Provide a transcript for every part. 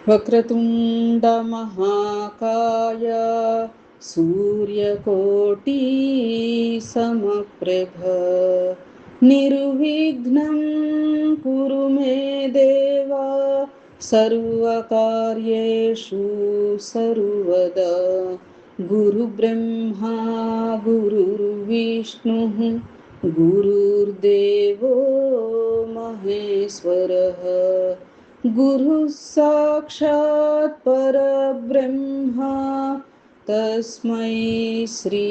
వక్రతుండ మహాకాయ సూర్యకోటి సమప్రభ నిర్విఘ్నం కురు మే దేవా సర్వకార్యేషు సర్వదా. గురుబ్రహ్మా గురుర్విష్ణుః గురుర్దేవో మహేశ్వరః గురుః సాక్షాత్ పరబ్రహ్మ తస్మై శ్రీ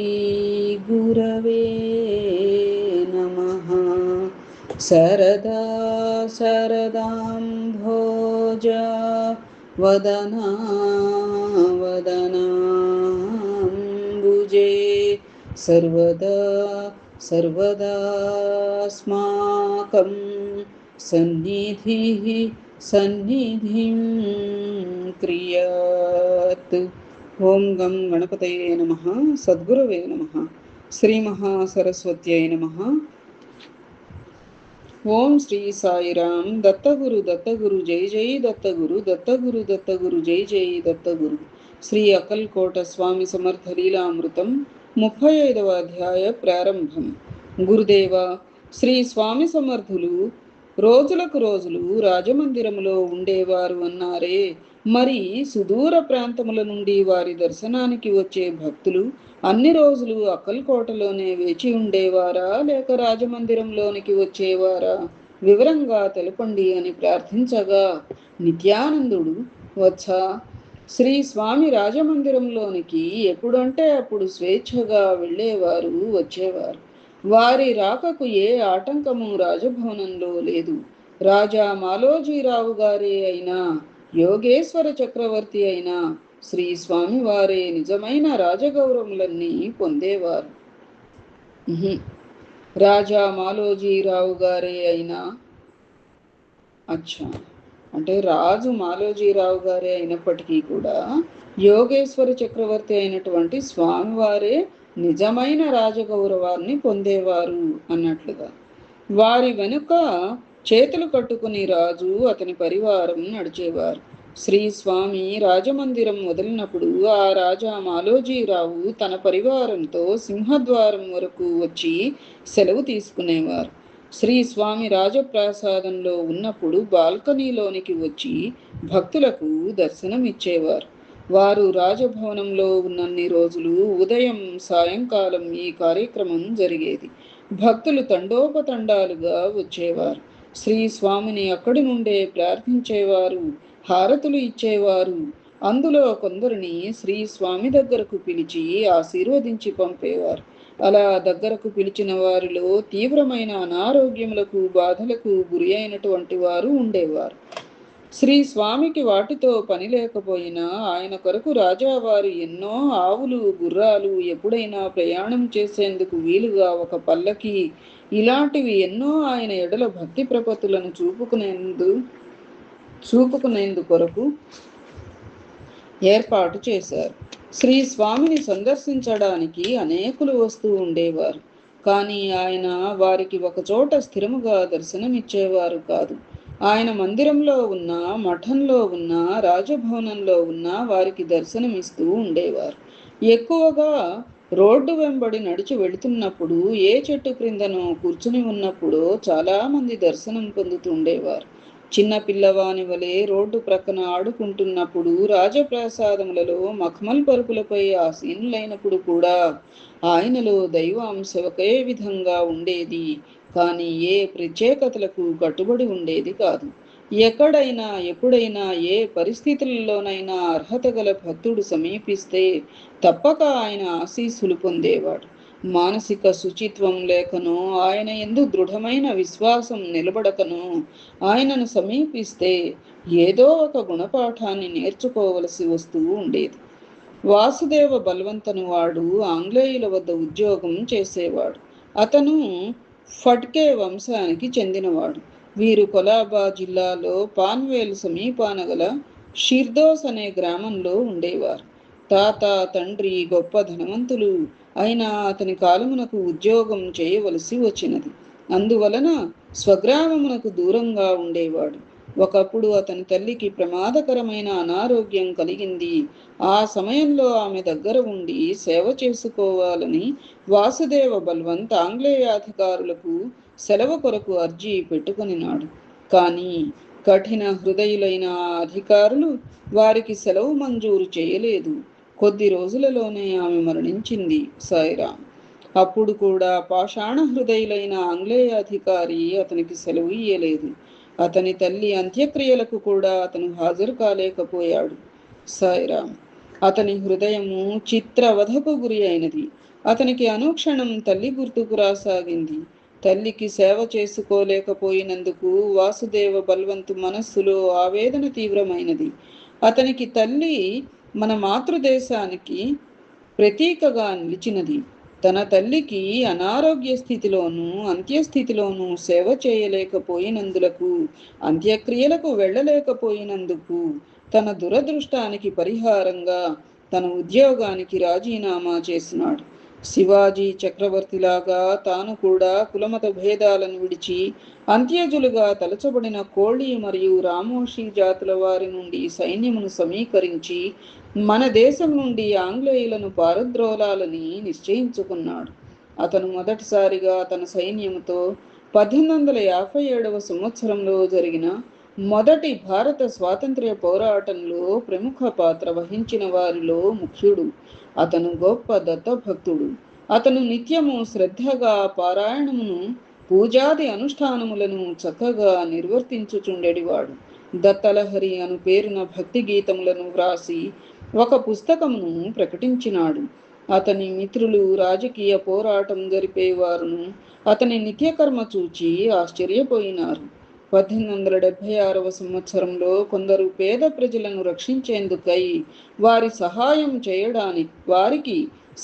గురవే నమః. శరదా శరదాంభోజ వదనా వదనాంబుజే సర్వదా సర్వదాస్మాకం సన్నిధిః సన్నిధిం క్రియాత్. ఓం గం గణపతయే నమః. సద్గురవే నమః. శ్రీ మహాసరస్వత్యై నమః. ఓం శ్రీ సాయిరాం. దత్తగురు దత్తగురు జై జై దత్తగురు దత్తగురు దత్తగురు జై జై దత్తగురు. శ్రీ అకల్కోట స్వామి సమర్థ లీలామృతం 35వ అధ్యాయ ప్రారంభం. గురుదేవ శ్రీ స్వామి సమర్థులు రోజులకు రోజులు రాజమందిరములో ఉండేవారు అన్నారే, మరి సుదూర ప్రాంతముల నుండి వారి దర్శనానికి వచ్చే భక్తులు అన్ని రోజులు అక్కల్కోటలోనే వేచి ఉండేవారా, లేక రాజమందిరంలోనికి వచ్చేవారా? వివరంగా తెలపండి అని ప్రార్థించగా నిత్యానందుడు, వచ్చా, శ్రీ స్వామి రాజమందిరంలోనికి ఎప్పుడంటే అప్పుడు స్వేచ్ఛగా వెళ్ళేవారు, వచ్చేవారు. వారి రాకకు ఏ ఆటంకము రాజభవనంలో లేదు. రాజా మాలోజీరావు గారే అయినా, యోగేశ్వర చక్రవర్తి అయినా శ్రీ స్వామి వారే నిజమైన రాజగౌరవములన్నీ పొందేవారు. రాజా మాలోజీరావు గారే అయినా, అచ్చా అంటే రాజు మాలోజీరావు గారే అయినప్పటికీ కూడా యోగేశ్వర చక్రవర్తి అయినటువంటి స్వామివారే నిజమైన రాజగౌరవాన్ని పొందేవారు అన్నట్లుగా. వారి వెనుక చేతులు కట్టుకుని రాజు అతని పరివారం నడిచేవారు. శ్రీ స్వామి రాజమందిరం వదిలినప్పుడు ఆ రాజా మాలోజీరావు తన పరివారంతో సింహద్వారం వరకు వచ్చి సెలవు తీసుకునేవారు. శ్రీ స్వామి రాజప్రాసాదంలో ఉన్నప్పుడు బాల్కనీలోనికి వచ్చి భక్తులకు దర్శనమిచ్చేవారు. వారు రాజభవనంలో ఉన్నన్ని రోజులు ఉదయం సాయంకాలం ఈ కార్యక్రమం జరిగేది. భక్తులు తండోపతండాలుగా వచ్చేవారు. శ్రీ స్వామిని అక్కడి నుండే ప్రార్థించేవారు, హారతులు ఇచ్చేవారు. అందులో కొందరిని శ్రీ స్వామి దగ్గరకు పిలిచి ఆశీర్వదించి పంపేవారు. అలా దగ్గరకు పిలిచిన వారిలో తీవ్రమైన అనారోగ్యములకు బాధలకు గురి అయినటువంటి వారు ఉండేవారు. శ్రీ స్వామికి వాటితో పని లేకపోయినా ఆయన కొరకు రాజావారు ఎన్నో ఆవులు, గుర్రాలు, ఎప్పుడైనా ప్రయాణం చేసేందుకు వీలుగా ఒక పల్లకి, ఇలాంటివి ఎన్నో ఆయన ఎడల భక్తి ప్రపత్తులను చూపుకునేందు కొరకు ఏర్పాటు చేశారు. శ్రీ స్వామిని సందర్శించడానికి అనేకులు వస్తూ ఉండేవారు. కానీ ఆయన వారికి ఒకచోట స్థిరముగా దర్శనమిచ్చేవారు కాదు. ఆయన మందిరంలో ఉన్న, మఠంలో ఉన్న, రాజభవనంలో ఉన్న వారికి దర్శనమిస్తూ ఉండేవారు. ఎక్కువగా రోడ్డు వెంబడి నడిచి వెళుతున్నప్పుడు, ఏ చెట్టు క్రిందనో కూర్చుని ఉన్నప్పుడు చాలా మంది దర్శనం పొందుతుండేవారు. చిన్న పిల్లవాని వలె రోడ్డు ప్రక్కన ఆడుకుంటున్నప్పుడు, రాజప్రాసాదములలో మఖమల్ పరుపులపై ఆసీనులైనప్పుడు కూడా ఆయనలో దైవాంశ ఒకే విధంగా ఉండేది. కానీ ఏ ప్రత్యేకతలకు కట్టుబడి ఉండేది కాదు. ఎక్కడైనా, ఎప్పుడైనా, ఏ పరిస్థితుల్లోనైనా అర్హత గల భక్తుడు సమీపిస్తే తప్పక ఆయన ఆశీస్సులు పొందేవాడు. మానసిక శుచిత్వం లేకనో, ఆయన యందు దృఢమైన విశ్వాసం నిలబడకనో ఆయనను సమీపిస్తే ఏదో ఒక గుణపాఠాన్ని నేర్చుకోవలసి వస్తూ ఉండేది. వాసుదేవ బలవంతను వాడు ఆంగ్లేయుల వద్ద ఉద్యోగం చేసేవాడు. అతను ఫడ్కే వంశానికి చెందినవాడు. వీరు కొలాబా జిల్లాలో పాన్వేల్ సమీపాన గల షిర్దోస్ అనే గ్రామంలో ఉండేవారు. తాత, తండ్రి గొప్ప ధనవంతులు అయినా అతని కాలమునకు ఉద్యోగం చేయవలసి వచ్చినది. అందువలన స్వగ్రామమునకు దూరంగా ఉండేవాడు. ఒకప్పుడు అతని తల్లికి ప్రమాదకరమైన అనారోగ్యం కలిగింది. ఆ సమయంలో ఆమె దగ్గర ఉండి సేవ చేసుకోవాలని వాసుదేవ బల్వంత్ ఆంగ్లేయ అధికారులకు సెలవు కొరకు అర్జీ పెట్టుకొనినాడు. కానీ కఠిన హృదయులైన ఆ అధికారులు వారికి సెలవు మంజూరు చేయలేదు. కొద్ది రోజులలోనే ఆమె మరణించింది. సాయిరాం. అప్పుడు కూడా పాషాణ హృదయులైన ఆంగ్లేయ అధికారి అతనికి సెలవు ఇయ్యలేదు. అతని తల్లి అంత్యక్రియలకు కూడా అతను హాజరు కాలేకపోయాడు. సాయిరాం. అతని హృదయము చిత్రవధకు గురి అయినది. అతనికి అనుక్షణం తల్లి గుర్తుకు రాసాగింది. తల్లికి సేవ చేసుకోలేకపోయినందుకు వాసుదేవ బల్వంతు మనస్సులో ఆవేదన తీవ్రమైనది. అతనికి తల్లి మన మాతృదేశానికి ప్రతీకగా నిలిచినది. తన తల్లికి అనారోగ్య స్థితిలోనూ అంత్యస్థితిలోనూ సేవ చేయలేకపోయినందులకు, అంత్యక్రియలకు వెళ్ళలేకపోయినందుకు, తన దురదృష్టానికి పరిహారంగా తన ఉద్యోగానికి రాజీనామా చేసినాడు. శివాజీ చక్రవర్తిలాగా తాను కూడా కులమత భేదాలను విడిచి అంత్యజులుగా తలచబడిన కోళి మరియు రామోషి జాతుల వారి నుండి సైన్యమును సమీకరించి మన దేశం నుండి ఆంగ్లేయులను పారద్రోలాలని నిశ్చయించుకున్నాడు. అతను మొదటిసారిగా తన సైన్యముతో 1857 సంవత్సరంలో జరిగిన మొదటి భారత స్వాతంత్ర్య పోరాటంలో ప్రముఖ పాత్ర వహించిన వారిలో ముఖ్యుడు. అతను గొప్ప దత్తభక్తుడు. అతను నిత్యము శ్రద్ధగా పారాయణమును, పూజాది అనుష్ఠానములను చక్కగా నిర్వర్తించుచుండెడివాడు. దత్తలహరి అను పేరున భక్తి గీతములను వ్రాసి ఒక పుస్తకమును ప్రకటించినాడు. అతని మిత్రులు రాజకీయ పోరాటం జరిపేవారును అతని నిత్యకర్మ చూచి ఆశ్చర్యపోయినారు. 1876 సంవత్సరంలో కొందరు పేద ప్రజలను రక్షించేందుకై వారికి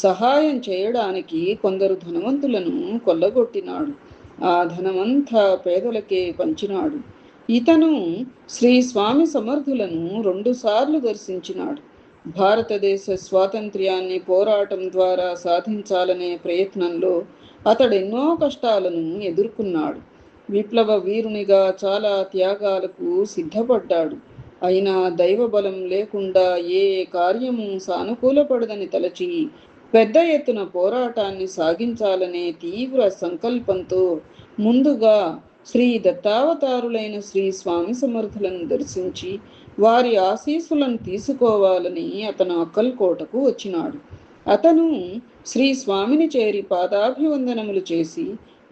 సహాయం చేయడానికి కొందరు ధనవంతులను కొల్లగొట్టినాడు. ఆ ధనమంతా పేదలకే పంచినాడు. ఇతను శ్రీ స్వామి సమర్థులను 2 సార్లు దర్శించినాడు. భారతదేశ స్వాతంత్ర్యాన్ని పోరాటం ద్వారా సాధించాలనే ప్రయత్నంలో అతడెన్నో కష్టాలను ఎదుర్కొన్నాడు. విప్లవ వీరునిగా చాలా త్యాగాలకు సిద్ధపడ్డాడు. అయినా దైవబలం లేకుండా ఏ కార్యము సానుకూలపడదని తలచి పెద్ద ఎత్తున పోరాటాన్ని సాగించాలనే తీవ్ర సంకల్పంతో ముందుగా శ్రీ దత్తావతారులైన శ్రీ స్వామి సమర్థులను దర్శించి వారి ఆశీస్సులను తీసుకోవాలని అతను అక్కల్కోటకు వచ్చినాడు. అతను శ్రీ స్వామిని చేరి పాదాభివందనములు చేసి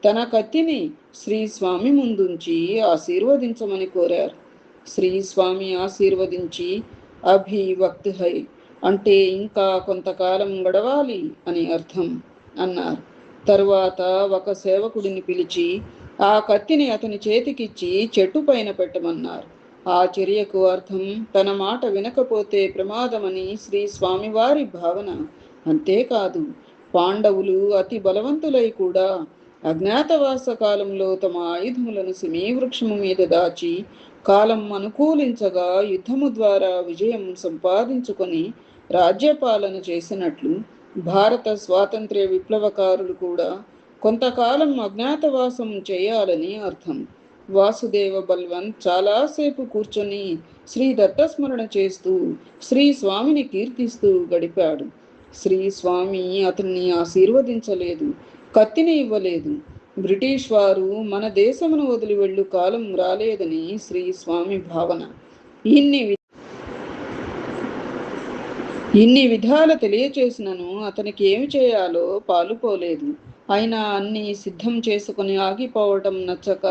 తన కత్తిని శ్రీ స్వామి ముందుంచి ఆశీర్వదించమని కోరారు. శ్రీ స్వామి ఆశీర్వదించి అభివక్త్ హై అంటే ఇంకా కొంతకాలం గడవాలి అని అర్థం అన్నారు. తరువాత ఒక సేవకుడిని పిలిచి ఆ కత్తిని అతని చేతికిచ్చి చెట్టు పైన పెట్టమన్నారు. ఆ చర్యకు అర్థం తన మాట వినకపోతే ప్రమాదమని శ్రీ స్వామివారి భావన. అంతేకాదు, పాండవులు అతి బలవంతులై కూడా అజ్ఞాతవాస కాలంలో తమ ఆయుధములను సిమీవృక్షము మీద దాచి కాలం అనుకూలించగా యుద్ధము ద్వారా విజయం సంపాదించుకొని రాజ్యపాలన చేసినట్లు భారత స్వాతంత్ర్య విప్లవకారులు కూడా కొంతకాలం అజ్ఞాతవాసం చేయాలని అర్థం. వాసుదేవ బల్వంత్ చాలాసేపు కూర్చొని శ్రీ దత్తస్మరణ చేస్తూ శ్రీ స్వామిని కీర్తిస్తూ గడిపాడు. శ్రీ స్వామి అతన్ని ఆశీర్వదించలేదు, కత్తిని ఇవ్వలేదు. బ్రిటిష్ వారు మన దేశమును వదిలి వెళ్ళు కాలం రాలేదని శ్రీ స్వామి భావన. ఇన్ని విధాలు తెలియచేసినను అతనికి ఏమి చేయాలో పాలుపోలేదు. అయినా అన్ని సిద్ధం చేసుకుని ఆగిపోవటం నచ్చక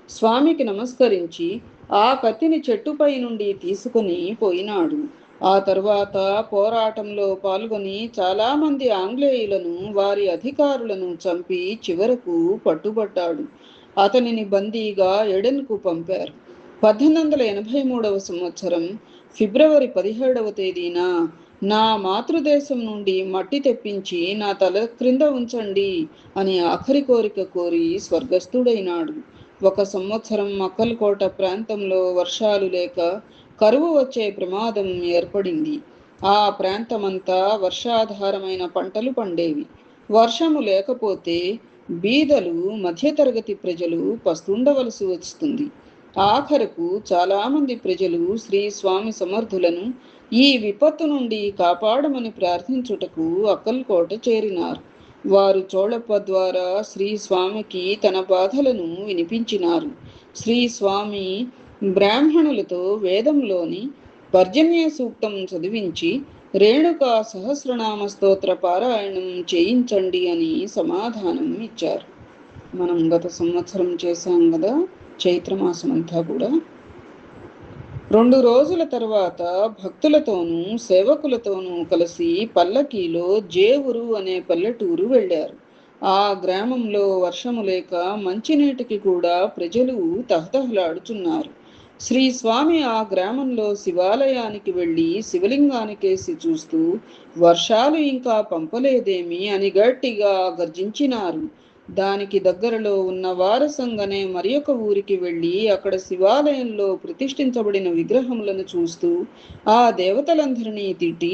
స్వామికి నమస్కరించి ఆ కత్తిని చెట్టుపై నుండి తీసుకుని పోయినాడు. ఆ తరువాత పోరాటంలో పాల్గొని చాలామంది ఆంగ్లేయులను, వారి అధికారులను చంపి చివరకు పట్టుబట్టాడు. అతనిని బందీగా ఎడెన్కు పంపారు. 1883 సంవత్సరం ఫిబ్రవరి 17వ తేదీన నా మాతృదేశం నుండి మట్టి తెప్పించి నా తల క్రింద ఉంచండి అని ఆఖరి కోరిక కోరి స్వర్గస్థుడైనాడు. 1 సంవత్సరం అక్కల్కోట ప్రాంతంలో వర్షాలు లేక కరువు వచ్చే ప్రమాదం ఏర్పడింది. ఆ ప్రాంతమంతా వర్షాధారమైన పంటలు పండేవి. వర్షము లేకపోతే బీదలు, మధ్యతరగతి ప్రజలు పస్తుండవలసి వస్తుంది. ఆఖరకు చాలామంది ప్రజలు శ్రీ స్వామి సమర్థులను ఈ విపత్తు నుండి కాపాడమని ప్రార్థించుటకు అక్కల్కోట చేరినారు. వారు చోళప్ప ద్వారా శ్రీ స్వామికి తన బాధలను వినిపించినారు. శ్రీ స్వామి బ్రాహ్మణులతో వేదంలోని పర్జన్య సూక్తం చదివించి రేణుకా సహస్రనామ స్తోత్ర పారాయణం చేయించండి అని సమాధానం ఇచ్చారు. మనం గత సంవత్సరం చేశాం కదా చైత్రమాసం అంతా కూడా. 2 రోజుల తర్వాత భక్తులతోనూ సేవకులతోనూ కలిసి పల్లకీలో జేవురు అనే పల్లెటూరు వెళ్ళారు. ఆ గ్రామంలో వర్షము లేక మంచినీటికి కూడా ప్రజలు తహతహలాడుచున్నారు. శ్రీ స్వామి ఆ గ్రామంలో శివాలయానికి వెళ్ళి శివలింగానికేసి చూస్తూ వర్షాలు ఇంకా పంపలేదేమి అని గట్టిగా గర్జించినారు. దానికి దగ్గరలో ఉన్న వారసంగనే మరి ఒక ఊరికి వెళ్ళి అక్కడ శివాలయంలో ప్రతిష్ఠించబడిన విగ్రహములను చూస్తూ ఆ దేవతలందరినీ తిట్టి,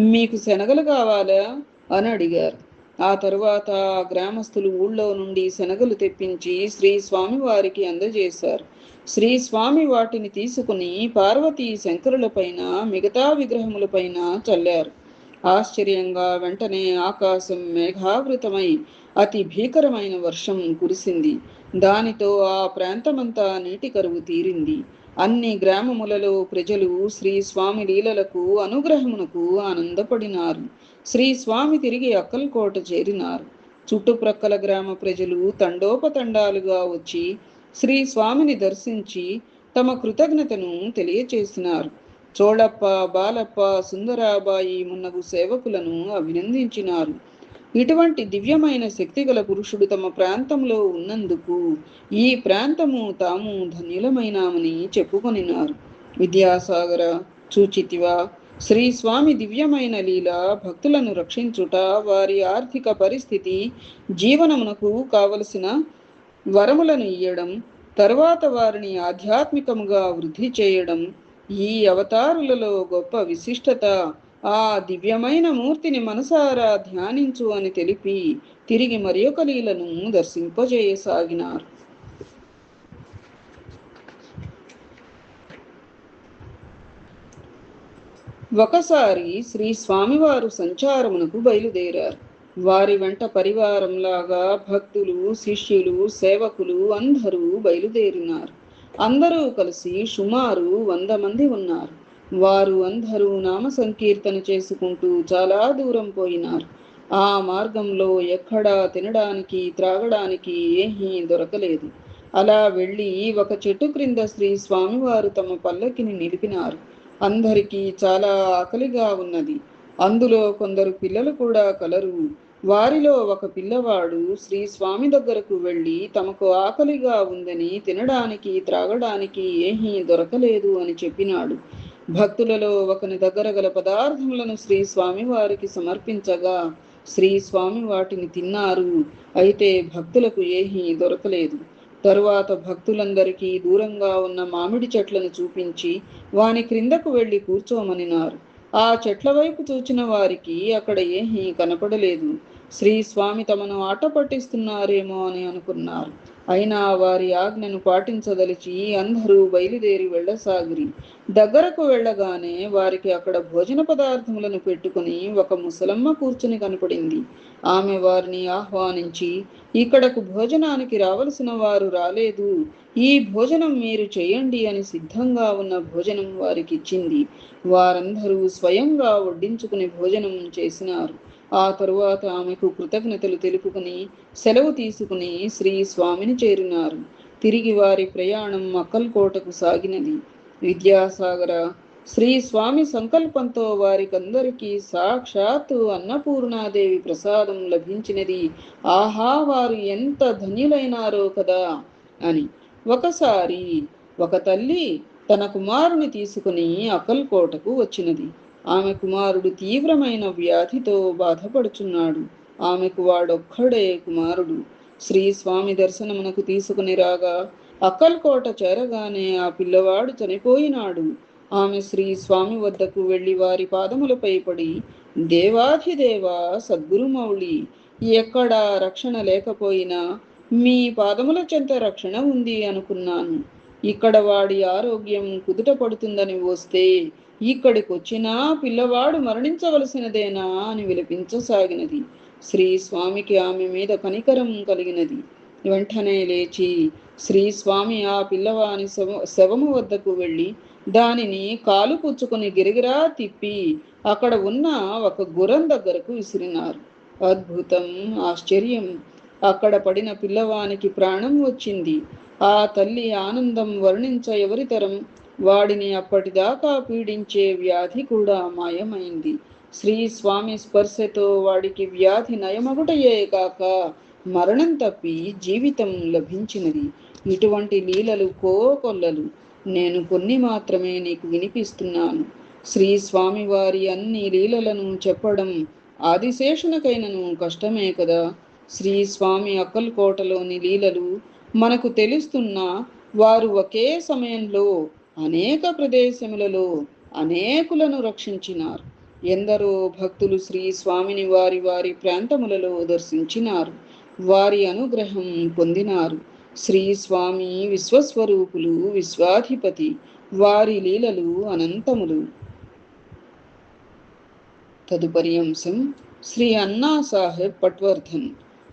మీకు శనగలు కావాలా అని అడిగారు. ఆ తరువాత గ్రామస్తులు ఊళ్ళో నుండి శనగలు తెప్పించి శ్రీ స్వామి వారికి అందజేశారు. శ్రీ స్వామి వాటిని తీసుకుని పార్వతీ శంకరులపైన మిగతా విగ్రహములపైన చల్లారు. ఆశ్చర్యంగా వెంటనే ఆకాశం మేఘావృతమై అతి భీకరమైన వర్షం కురిసింది. దానితో ఆ ప్రాంతమంతా నీటి కరువు తీరింది. అన్ని గ్రామములలో ప్రజలు శ్రీ స్వామి లీలలకు అనుగ్రహమునకు ఆనందపడినారు. శ్రీ స్వామి తిరిగి అక్కల్కోట చేరినారు. చుట్టుప్రక్కల గ్రామ ప్రజలు తండోపతండాలుగా వచ్చి శ్రీ స్వామిని దర్శించి తమ కృతజ్ఞతను తెలియచేసినారు. చోళప్ప, బాలప్ప, సుందరాబాయి మున్నగు సేవకులను అభినందించినారు. ఇటువంటి దివ్యమైన శక్తిగల పురుషుడు తమ ప్రాంతంలో ఉన్నందుకు ఈ ప్రాంతము తాము ధన్యులమైనామని చెప్పుకొనినారు. విద్యాసాగర, చూచితివా, శ్రీ స్వామి దివ్యమైన లీల భక్తులను రక్షించుట, వారి ఆర్థిక పరిస్థితి, జీవనమునకు కావలసిన వరములను ఇయ్యడం, తరువాత వారిని ఆధ్యాత్మికముగా వృద్ధి చేయడం ఈ అవతారులలో గొప్ప విశిష్టత. ఆ దివ్యమైన మూర్తిని మనసారా ధ్యానించు అని తెలిపి తిరిగి మరి ఒక లీలను దర్శింపజేయసాగినారు. ఒకసారి శ్రీ స్వామివారు సంచారమునకు బయలుదేరారు. వారి వెంట పరివారంలాగా భక్తులు, శిష్యులు, సేవకులు అందరూ బయలుదేరినారు. అందరూ కలిసి సుమారు 100 మంది ఉన్నారు. వారు అందరూ నామ సంకీర్తన చేసుకుంటూ చాలా దూరం పోయినారు. ఆ మార్గంలో ఎక్కడా తినడానికి, త్రాగడానికి ఏమీ దొరకలేదు. అలా వెళ్ళి ఒక చెట్టు క్రింద శ్రీ స్వామివారు తమ పల్లకిని నిలిపినారు. అందరికీ చాలా ఆకలిగా ఉన్నది. అందులో కొందరు పిల్లలు కూడా కలరు. వారిలో ఒక పిల్లవాడు శ్రీ స్వామి దగ్గరకు వెళ్ళి తమకు ఆకలిగా ఉందని, తినడానికి త్రాగడానికి ఏమీ దొరకలేదు అని చెప్పినాడు. భక్తులలో ఒకని దగ్గర గల పదార్థములను శ్రీ స్వామి వారికి సమర్పించగా శ్రీ స్వామి వాటిని తిన్నారు. అయితే భక్తులకు ఏమీ దొరకలేదు. తరువాత భక్తులందరికీ దూరంగా ఉన్న మామిడి చెట్లను చూపించి వాని క్రిందకు వెళ్ళి కూర్చోమనినారు. ఆ చెట్ల వైపు చూచిన వారికి అక్కడ ఏమీ కనపడలేదు. శ్రీ స్వామి తమను ఆట పట్టిస్తున్నారేమో అని అనుకున్నారు. అయినా వారి ఆజ్ఞను పాటించదలిచి అందరూ బయలుదేరి వెళ్ళసాగిరి. దగ్గరకు వెళ్ళగానే వారికి అక్కడ భోజన పదార్థములను పెట్టుకుని ఒక ముసలమ్మ కూర్చుని కనపడింది. ఆమె వారిని ఆహ్వానించి, ఇక్కడకు భోజనానికి రావలసిన వారు రాలేదు, ఈ భోజనం మీరు చేయండి అని సిద్ధంగా ఉన్న భోజనం వారికి ఇచ్చింది. వారందరూ స్వయంగా వడ్డించుకుని భోజనం చేసినారు. ఆ తరువాత ఆమెకు కృతజ్ఞతలు తెలుపుకుని సెలవు తీసుకుని శ్రీ స్వామిని చేరినారు. తిరిగి వారి ప్రయాణం అక్కల్కోటకు సాగినది. విద్యాసాగర, శ్రీ స్వామి సంకల్పంతో వారికందరికీ సాక్షాత్తు అన్నపూర్ణాదేవి ప్రసాదం లభించినది. ఆహా, వారు ఎంత ధన్యులైనారో కదా అని. ఒకసారి ఒక తల్లి తన కుమారుని తీసుకుని అక్కల్కోటకు వచ్చినది. ఆమె కుమారుడు తీవ్రమైన వ్యాధితో బాధపడుచున్నాడు. ఆమెకు వాడొక్కడే కుమారుడు. శ్రీ స్వామి దర్శనమునకు తీసుకుని రాగా అక్కల్కోట చేరగానే ఆ పిల్లవాడు చనిపోయినాడు. ఆమె శ్రీ స్వామి వద్దకు వెళ్ళి వారి పాదములపై పడి, దేవాధిదేవా సద్గురుమౌళి, ఎక్కడా రక్షణ లేకపోయినా మీ పాదముల చెంత రక్షణ ఉంది అనుకున్నాను. ఇక్కడ వాడి ఆరోగ్యం కుదుట పడుతుందని వస్తే ఇక్కడికొచ్చినా పిల్లవాడు మరణించవలసినదేనా అని విలపించసాగినది. శ్రీ స్వామికి ఆమె మీద కనికరం కలిగినది. వెంటనే లేచి శ్రీ స్వామి ఆ పిల్లవాని శవము వద్దకు వెళ్ళి దానిని కాలు పుచ్చుకొని గిరిగిరా తిప్పి అక్కడ ఉన్న ఒక గుర్రం దగ్గరకు విసిరినారు. అద్భుతం, ఆశ్చర్యం! అక్కడ పడిన పిల్లవానికి ప్రాణం వచ్చింది. ఆ తల్లి ఆనందం వర్ణించ ఎవరితరం. వాడిని అప్పటిదాకా పీడించే వ్యాధి కూడా మాయమైంది. శ్రీ స్వామి స్పర్శతో వాడికి వ్యాధి నయమగుటయే కాక మరణం తప్పి జీవితం లభించినది. ఇటువంటి లీలలు కోకొల్లలు. నేను కొన్ని మాత్రమే నీకు వినిపిస్తున్నాను. శ్రీ స్వామివారి అన్ని లీలలను చెప్పడం ఆదిశేషునకైనను కష్టమే కదా. శ్రీ స్వామి అక్కల్కోటలోని లీలలు మనకు తెలుస్తున్నా వారు ఒకే సమయంలో అనేక ప్రదేశములలో అనేకులను రక్షించినారు. ఎందరో భక్తులు శ్రీ స్వామిని వారి వారి ప్రాంతములలో దర్శించినారు, వారి అనుగ్రహం పొందినారు. శ్రీ స్వామి విశ్వస్వరూపులు, విశ్వాధిపతి. వారి లీలలు అనంతములు. తదుపరి అంశం శ్రీ అన్నాసాహెబ్ పట్వర్ధన్.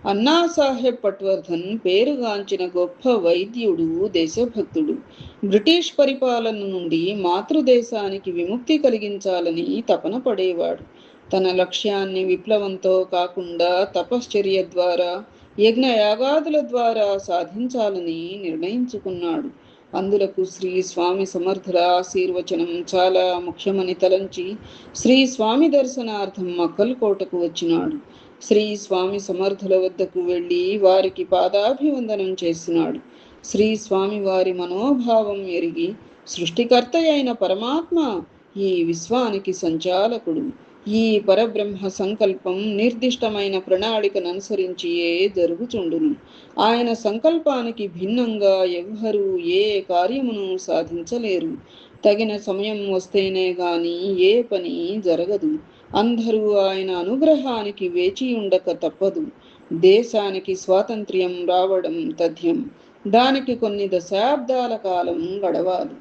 అన్నాసాహెబ్ పట్వర్ధన్ పేరుగాంచిన గొప్ప వైద్యుడు, దేశభక్తుడు. బ్రిటిష్ పరిపాలన నుండి మాతృదేశానికి విముక్తి కలిగించాలని తపన పడేవాడు. తన లక్ష్యాన్ని విప్లవంతో కాకుండా తపశ్చర్య ద్వారా, యజ్ఞయాగాదుల ద్వారా సాధించాలని నిర్ణయించుకున్నాడు. అందులకు శ్రీ స్వామి సమర్థుల ఆశీర్వచనం చాలా ముఖ్యమని తలంచి శ్రీ స్వామి దర్శనార్థం అక్కల్కోటకు వచ్చినాడు. శ్రీ స్వామి సమర్థుల వద్దకు వెళ్ళి వారికి పాదాభివందనం చేసినాడు. శ్రీ స్వామి వారి మనోభావం ఎరిగి సృష్టికర్త అయిన పరమాత్మ ఈ విశ్వానికి సంచాలకుడు. ఈ పరబ్రహ్మ సంకల్పం నిర్దిష్టమైన ప్రణాళికను అనుసరించియే జరుగుచుండును. ఆయన సంకల్పానికి భిన్నంగా ఎవ్వరూ ఏ కార్యమును సాధించలేరు. తగిన సమయం వస్తేనే గాని ఏ పని జరగదు. అందరూ ఆయన అనుగ్రహానికి వేచి ఉండక తప్పదు. దేశానికి స్వాతంత్ర్యం రావడం తథ్యం. దానికి కొన్ని దశాబ్దాల కాలం గడవాలి.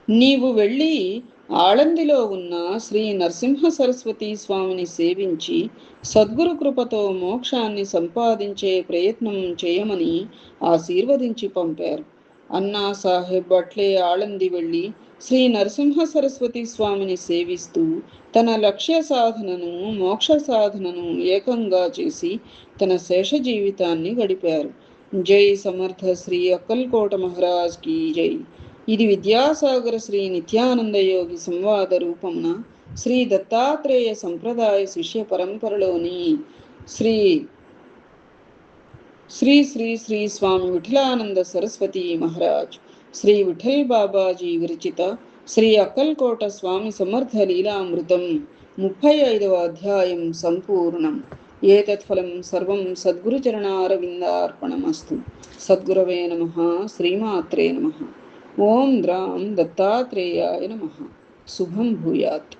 నీవు వెళ్ళి ఆళందిలో ఉన్న శ్రీ నరసింహ సరస్వతి స్వామిని సేవించి సద్గురు కృపతో మోక్షాన్ని సంపాదించే ప్రయత్నం చేయమని ఆశీర్వదించి పంపారు. అన్నా సాహెబ్ అట్లే ఆళంది వెళ్ళి శ్రీ నరసింహ సరస్వతి స్వామిని సేవిస్తూ తన లక్ష్య సాధనను, మోక్ష సాధనను ఏకంగా చేసి తన శేష జీవితాన్ని గడిపారు. జై సమర్థ శ్రీ అక్కల్కోట మహారాజ్ కి జై. ఇది విద్యాసాగర శ్రీ నిత్యానంద యోగి సంవాద రూపమున శ్రీ దత్తాత్రేయ సంప్రదాయ శిష్య పరంపరలోని శ్రీ శ్రీ శ్రీ శ్రీ స్వామి విఠలానంద సరస్వతి మహారాజ్, శ్రీ విఠల్ బాబాజీ విరచిత శ్రీ అక్కల్కోట స్వామి సమర్థ లీలామృతం 35వ అధ్యాయం సంపూర్ణం. ఏతత్ఫలం సర్వం సద్గురుచరణారవిందార్పణమస్తు. సద్గురవే నమః. శ్రీమాత్రే నమః. ఓం ద్రాం దత్తాత్రేయాయ నమః. శుభం భూయాత్.